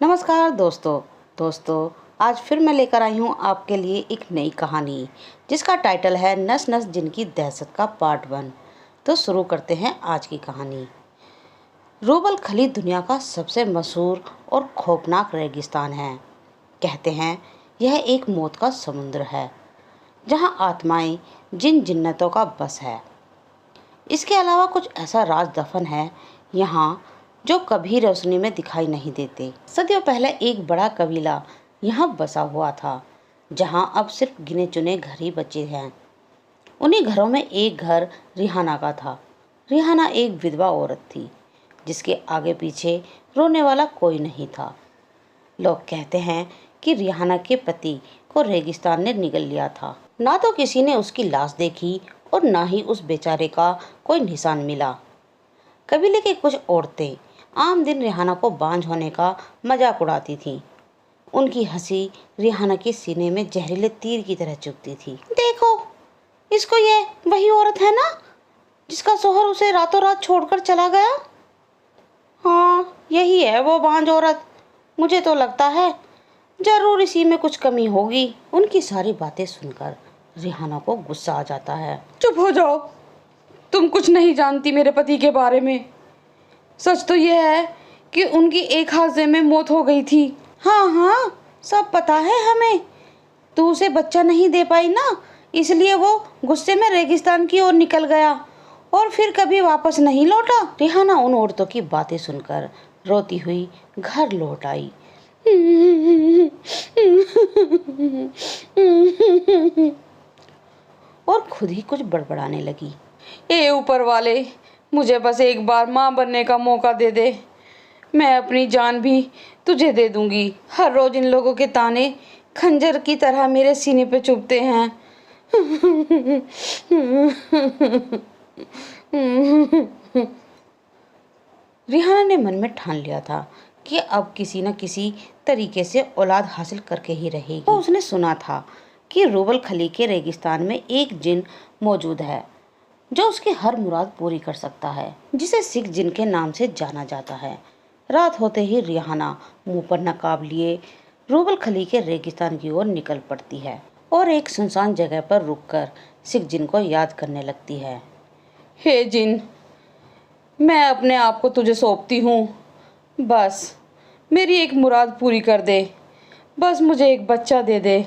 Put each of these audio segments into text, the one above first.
नमस्कार दोस्तों आज फिर मैं लेकर आई हूँ आपके लिए एक नई कहानी जिसका टाइटल है नस नस जिनकी दहशत का पार्ट 1। तो शुरू करते हैं आज की कहानी। रूबल खली दुनिया का सबसे मशहूर और खौफनाक रेगिस्तान है। कहते हैं यह एक मौत का समुद्र है जहाँ आत्माएं जिन जिन्नतों का बस है। इसके अलावा कुछ ऐसा राज दफन है यहाँ जो कभी रोशनी में दिखाई नहीं देते। सदियों पहले एक बड़ा कबीला यहाँ बसा हुआ था जहाँ अब सिर्फ गिने चुने घर ही बचे हैं। उन्हीं घरों में एक घर रिहाना का था। रिहाना एक विधवा औरत थी जिसके आगे पीछे रोने वाला कोई नहीं था। लोग कहते हैं कि रिहाना के पति को रेगिस्तान ने निगल लिया था। ना तो किसी ने उसकी लाश देखी और ना ही उस बेचारे का कोई निशान मिला। कबीले की कुछ औरतें आम दिन रिहाना को बांझ होने का मजाक उड़ाती थीं। उनकी हंसी रिहाना के सीने में जहरीले तीर की तरह चुभती थी। देखो, इसको ये वही औरत है ना जिसका शोहर उसे रातों रात छोड़कर चला गया। हाँ, यही है वो बांझ औरत। मुझे तो लगता है जरूर इसी में कुछ कमी होगी। उनकी सारी बातें सुनकर रिहाना को गुस्सा आ जाता है। चुप हो जाओ, तुम कुछ नहीं जानती मेरे पति के बारे में। सच तो यह है कि उनकी एक हादसे में मौत हो गई थी। हाँ, सब पता है हमें। तू उसे बच्चा नहीं दे पाई ना, इसलिए वो गुस्से में रेगिस्तान की ओर निकल गया और फिर कभी वापस नहीं लौटा। रिहाना उन औरतों की बातें सुनकर रोती हुई घर लौट आई। और खुद ही कुछ बड़बड़ाने लगी। ए ऊपर वाले, मुझे बस एक बार माँ बनने का मौका दे दे। मैं अपनी जान भी तुझे दे दूंगी। हर रोज इन लोगों के ताने खंजर की तरह मेरे सीने पे चुभते हैं। रिहाना ने मन में ठान लिया था कि अब किसी न किसी तरीके से औलाद हासिल करके ही रहेगी। तो उसने सुना था कि रूबल खली के रेगिस्तान में एक जिन मौजूद है जो उसकी हर मुराद पूरी कर सकता है, जिसे सिख जिन के नाम से जाना जाता है। रात होते ही रिहाना मुंह पर नकाब लिए रूबल खली के रेगिस्तान की ओर निकल पड़ती है और एक सुनसान जगह पर रुककर सिख जिन को याद करने लगती है। हे जिन, मैं अपने आप को तुझे सौंपती हूँ। बस मेरी एक मुराद पूरी कर दे। बस मुझे एक बच्चा दे दे।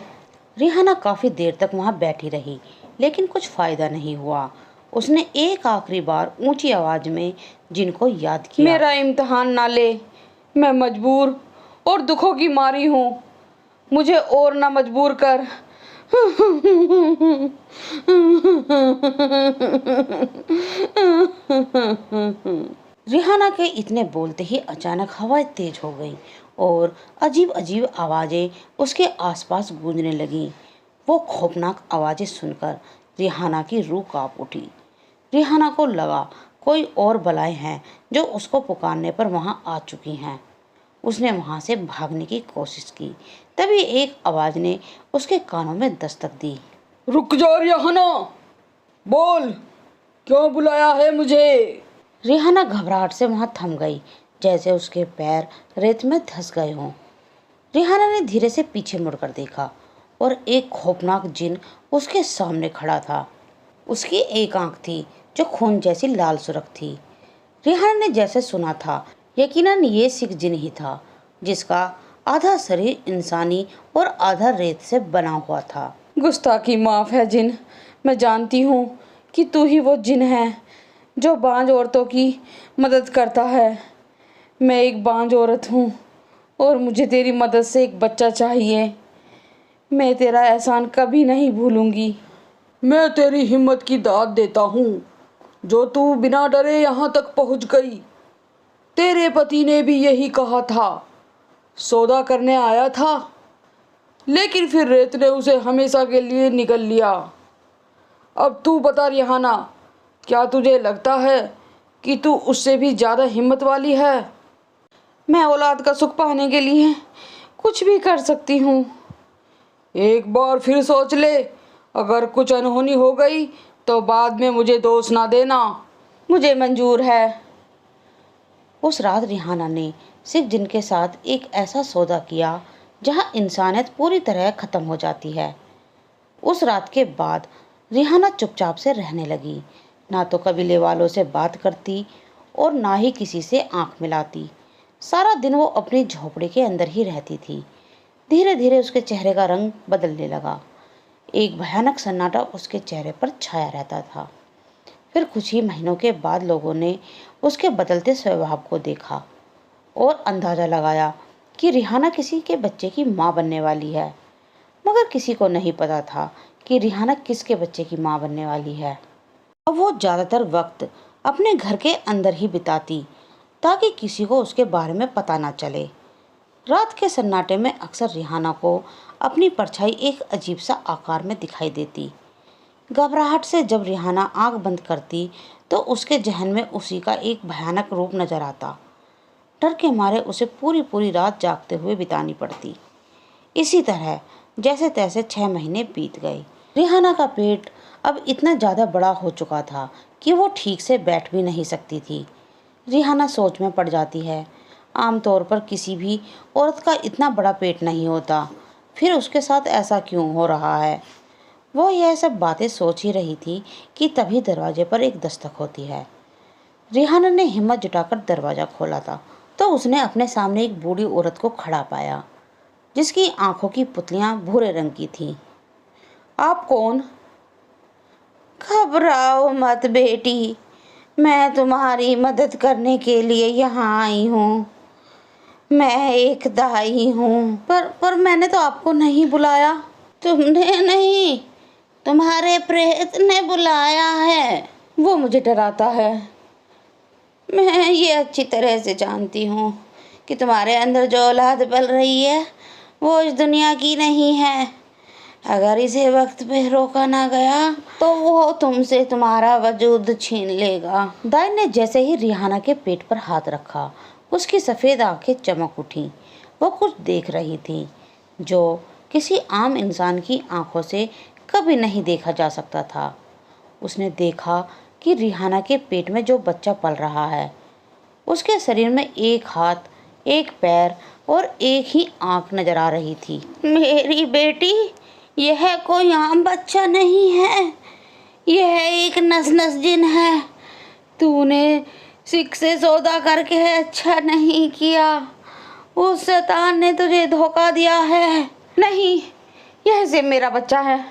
रिहाना काफ़ी देर तक वहाँ बैठी रही लेकिन कुछ फ़ायदा नहीं हुआ। उसने एक आखिरी बार ऊंची आवाज़ में जिन को याद किया। मेरा इम्तिहान ना ले, मैं मजबूर और दुखों की मारी हूँ। मुझे और ना मजबूर कर। रिहाना के इतने बोलते ही अचानक हवाएं तेज हो गई और अजीब अजीब आवाज़ें उसके आसपास गूंजने लगीं। वो खौफनाक आवाज़ें सुनकर रिहाना की रूह कांप उठी। रिहाना को लगा कोई और बलाएं हैं जो उसको पुकारने पर वहां आ चुकी हैं। उसने वहां से भागने की कोशिश की। तभी एक आवाज़ ने उसके कानों में दस्तक दी। रुक जा रिहाना, बोल, क्यों बुलाया है मुझे? रिहाना घबराहट से वहां थम गई, जैसे उसके पैर रेत में धंस गए हों। रिहाना ने धीरे से पीछे मुड़कर देखा और एक खौफनाक जिन उसके सामने खड़ा था। उसकी एक आंख थी जो खून जैसी लाल सुर्ख थी। रिहाना ने जैसे सुना था, यकीनन ये सिख जिन ही था जिसका आधा शरीर इंसानी और आधा रेत से बना हुआ था। गुस्ताखी माफ़ है जिन। मैं जानती हूँ कि तू ही वो जिन है जो बांझ औरतों की मदद करता है। मैं एक बांझ औरत हूँ और मुझे तेरी मदद से एक बच्चा चाहिए। मैं तेरा एहसान कभी नहीं भूलूंगी। मैं तेरी हिम्मत की दाद देता हूँ जो तू बिना डरे यहाँ तक पहुँच गई। तेरे पति ने भी यही कहा था। सौदा करने आया था लेकिन फिर रेत ने उसे हमेशा के लिए निगल लिया। अब तू बता रिहाना, क्या तुझे लगता है कि तू उससे भी ज़्यादा हिम्मत वाली है? मैं औलाद का सुख पाने के लिए कुछ भी कर सकती हूँ। एक बार फिर सोच ले। अगर कुछ अनहोनी हो गई तो बाद में मुझे दोष ना देना। मुझे मंजूर है। उस रात रिहाना ने सिख जिनके साथ एक ऐसा सौदा किया जहां इंसानियत पूरी तरह ख़त्म हो जाती है। उस रात के बाद रिहाना चुपचाप से रहने लगी, ना तो कबीले वालों से बात करती और ना ही किसी से आंख मिलाती। सारा दिन वो अपनी झोपड़ी के अंदर ही रहती थी। धीरे धीरे उसके चेहरे का रंग बदलने लगा। एक भयानक सन्नाटा उसके चेहरे पर छाया रहता था। फिर कुछ ही महीनों के बाद लोगों ने उसके बदलते स्वभाव को देखा और अंदाज़ा लगाया कि रिहाना किसी के बच्चे की माँ बनने वाली है। मगर किसी को नहीं पता था कि रिहाना किसके बच्चे की माँ बनने वाली है। अब वो ज़्यादातर वक्त अपने घर के अंदर ही बिताती ताकि किसी को उसके बारे में पता ना चले। रात के सन्नाटे में अक्सर रिहाना को अपनी परछाई एक अजीब सा आकार में दिखाई देती। घबराहट से जब रिहाना आंख बंद करती तो उसके जहन में उसी का एक भयानक रूप नजर आता। डर के मारे उसे पूरी पूरी रात जागते हुए बितानी पड़ती। इसी तरह जैसे तैसे 6 महीने बीत गए। रिहाना का पेट अब इतना ज़्यादा बड़ा हो चुका था कि वो ठीक से बैठ भी नहीं सकती थी। रिहाना सोच में पड़ जाती है, आमतौर पर किसी भी औरत का इतना बड़ा पेट नहीं होता, फिर उसके साथ ऐसा क्यों हो रहा है। वो यह सब बातें सोच ही रही थी कि तभी दरवाजे पर एक दस्तक होती है। रिहाना ने हिम्मत जुटाकर दरवाज़ा खोला था तो उसने अपने सामने एक बूढ़ी औरत को खड़ा पाया, जिसकी आंखों की पुतलियां भूरे रंग की थीं। आप कौन? घबराओ मत बेटी, मैं तुम्हारी मदद करने के लिए यहाँ आई हूँ। मैं एक दाई हूँ। पर मैंने तो आपको नहीं बुलाया। तुमने नहीं, तुम्हारे प्रेत ने बुलाया है। वो मुझे डराता है। मैं ये अच्छी तरह से जानती हूँ कि तुम्हारे अंदर जो औलाद पल रही है वो इस दुनिया की नहीं है। अगर इसे वक्त पे रोका ना गया तो वो तुमसे तुम्हारा वजूद छीन लेगा। दाई ने जैसे ही रिहाना के पेट पर हाथ रखा, उसकी सफ़ेद आंखें चमक उठीं। वो कुछ देख रही थी जो किसी आम इंसान की आंखों से कभी नहीं देखा जा सकता था। उसने देखा कि रिहाना के पेट में जो बच्चा पल रहा है, उसके शरीर में एक हाथ, एक पैर और एक ही आंख नजर आ रही थी। मेरी बेटी, यह कोई आम बच्चा नहीं है, यह एक नस जिन है। तूने सिख से सौदा करके अच्छा नहीं किया। उस शैतान ने तुझे धोखा दिया है। नहीं, यह सिर्फ मेरा बच्चा है,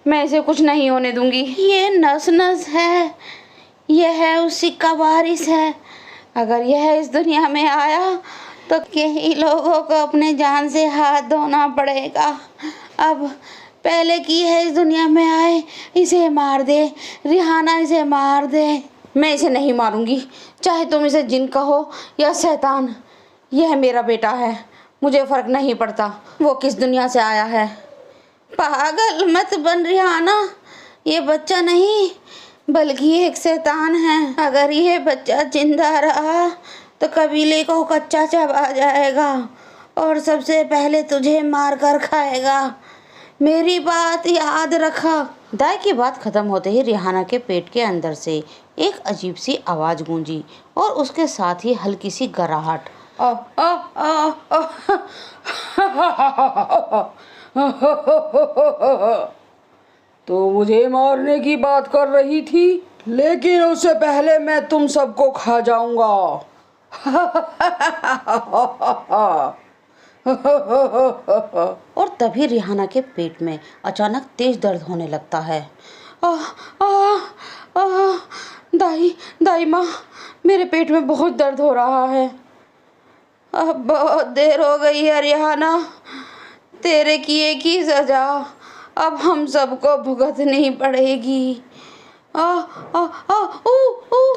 मैं इसे कुछ नहीं होने दूंगी। ये नस है, यह उस सिख का वारिस है। अगर यह इस दुनिया में आया तो कई लोगों को अपने जान से हाथ धोना पड़ेगा। अब पहले कि यह इस दुनिया में आए, इसे मार दे रिहाना, इसे मार दे। मैं इसे नहीं मारूंगी, चाहे तुम इसे जिन कहो या शैतान। यह मेरा बेटा है, मुझे फ़र्क नहीं पड़ता वो किस दुनिया से आया है। पागल मत बन रिहाना, ये बच्चा नहीं बल्कि एक शैतान है। अगर ये बच्चा जिंदा रहा तो कबीले को कच्चा चबा जाएगा और सबसे पहले तुझे मार कर खाएगा। मेरी बात याद रखा। दाई की बात खत्म होते ही रिहाना के पेट के अंदर से एक अजीब सी आवाज़ गूंजी और उसके साथ ही हल्की सी गराहट। तो मुझे मारने की बात कर रही थी, लेकिन उससे पहले मैं तुम सबको खा जाऊंगा। और तभी रिहाना के पेट में अचानक तेज दर्द होने लगता है। दाई माँ, मेरे पेट में बहुत दर्द हो रहा है। अब बहुत देर हो गई है रिहाना, तेरे किए की सजा अब हम सबको भुगतनी पड़ेगी।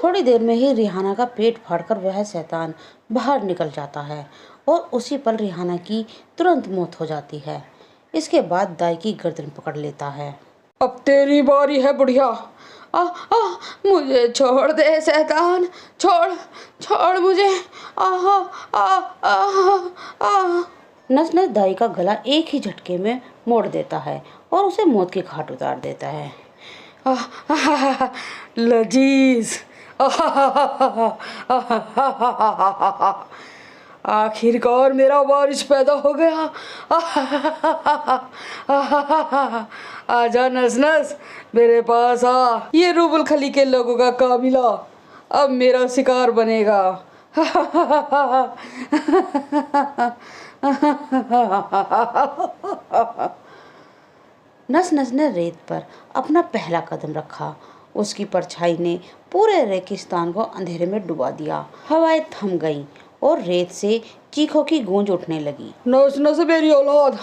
थोड़ी देर में ही रिहाना का पेट फाड़कर वह शैतान बाहर निकल जाता है और उसी पल रिहाना की तुरंत मौत हो जाती है। इसके बाद दाई की गर्दन पकड़ लेता है। अब तेरी बारी है बुढ़िया। मुझे छोड़ दे शैतान, छोड़ मुझे। नस दाई का गला एक ही झटके में मोड़ देता है और उसे मौत की घाट उतार देता है। लजीज। आखिरकार मेरा वारिस पैदा हो गया। आजा नस नस, मेरे पास आ। ये रूबल खली के लोगों का काबिला अब मेरा शिकार बनेगा। नस नस ने रेत पर अपना पहला कदम रखा। उसकी परछाई ने पूरे रेगिस्तान को अंधेरे में डुबा दिया। हवाएं थम गईं और रेत से चीखों की गूंज उठने लगी। नस नस मेरी औलाद,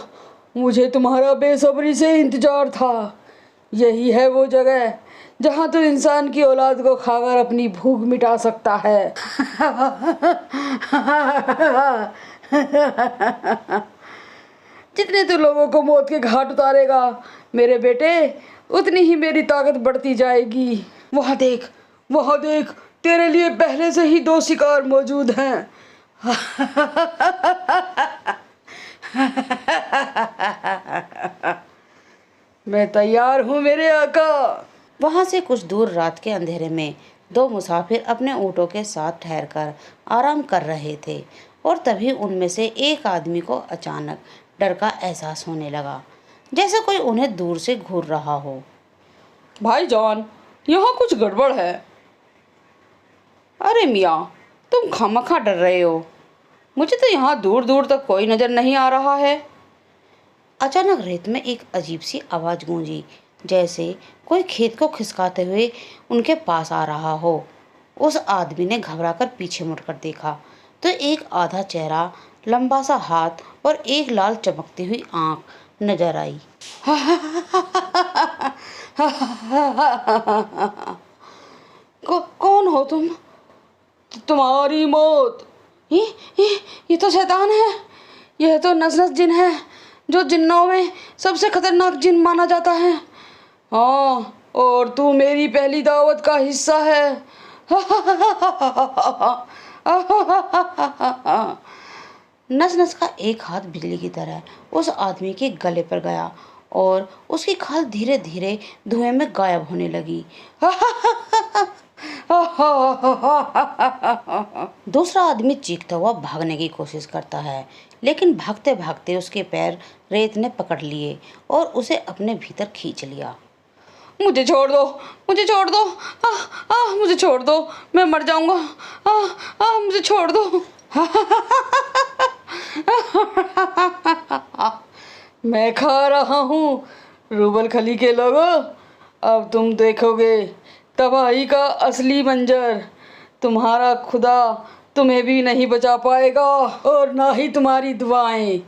मुझे तुम्हारा बेसब्री से इंतजार था। यही है वो जगह जहाँ तू इंसान की औलाद को खाकर अपनी भूख मिटा सकता है। जितने तू लोगों को मौत के घाट उतारेगा मेरे बेटे, उतनी ही मेरी ताकत बढ़ती जाएगी। वहाँ देख, वहाँ देख, तेरे लिए पहले से ही 2 शिकार मौजूद हैं। मैं तैयार हूँ मेरे आका। वहाँ से कुछ दूर रात के अंधेरे में 2 मुसाफिर अपने ऊँटों के साथ ठहरकर आराम कर रहे थे और तभी उनमें से एक आदमी को अचानक डर का एहसास होने लगा, जैसे कोई उन्हें दूर से घूर रहा हो। भाईजान, यहाँ कुछ गड़बड़ है। अरे मियाँ, तुम खामखा डर रहे हो। मुझे तो यहाँ दूर दूर तक कोई नज़र नहीं आ रहा है। अचानक रेत में एक अजीब सी आवाज़ गूंजी, जैसे कोई खेत को खिसकाते हुए उनके पास आ रहा हो। उस आदमी ने घबराकर पीछे मुड़कर देखा तो एक आधा चेहरा, लंबा सा हाथ और एक लाल चमकती हुई आंख नजर आई। कौन हो तुम? तुम्हारी मौत। ये तो शैतान है। यह तो नस नस जिन है, जो जिन्नों में सबसे खतरनाक जिन माना जाता है। हाँ, और तू मेरी पहली दावत का हिस्सा है। नस नस का एक हाथ बिजली की तरह उस आदमी के गले पर गया और उसकी खाल धीरे धीरे धुएं में गायब होने लगी। दूसरा आदमी चीखता हुआ भागने की कोशिश करता है, लेकिन भागते भागते उसके पैर रेत ने पकड़ लिए और उसे अपने भीतर खींच लिया। मुझे छोड़ दो, मुझे छोड़ दो, मुझे छोड़ दो, मैं मर जाऊंगा। मुझे छोड़ दो। मैं खा रहा हूँ रूबल खली के लोगों, अब तुम देखोगे तबाही का असली मंजर। तुम्हारा खुदा तुम्हें भी नहीं बचा पाएगा और ना ही तुम्हारी दुआएं।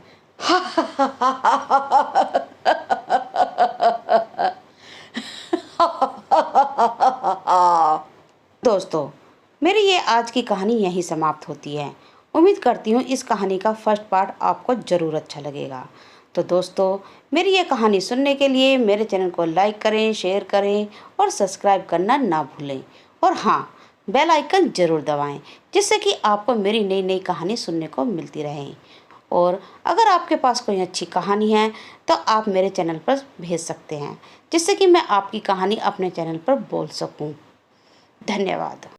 दोस्तों, मेरी ये आज की कहानी यहीं समाप्त होती है। उम्मीद करती हूँ इस कहानी का फर्स्ट पार्ट आपको ज़रूर अच्छा लगेगा। तो दोस्तों, मेरी ये कहानी सुनने के लिए मेरे चैनल को लाइक करें, शेयर करें और सब्सक्राइब करना ना भूलें। और हाँ, बेल आइकन ज़रूर दबाएं, जिससे कि आपको मेरी नई नई कहानी सुनने को मिलती रहे। और अगर आपके पास कोई अच्छी कहानी है तो आप मेरे चैनल पर भेज सकते हैं, जिससे कि मैं आपकी कहानी अपने चैनल पर बोल सकूं। धन्यवाद।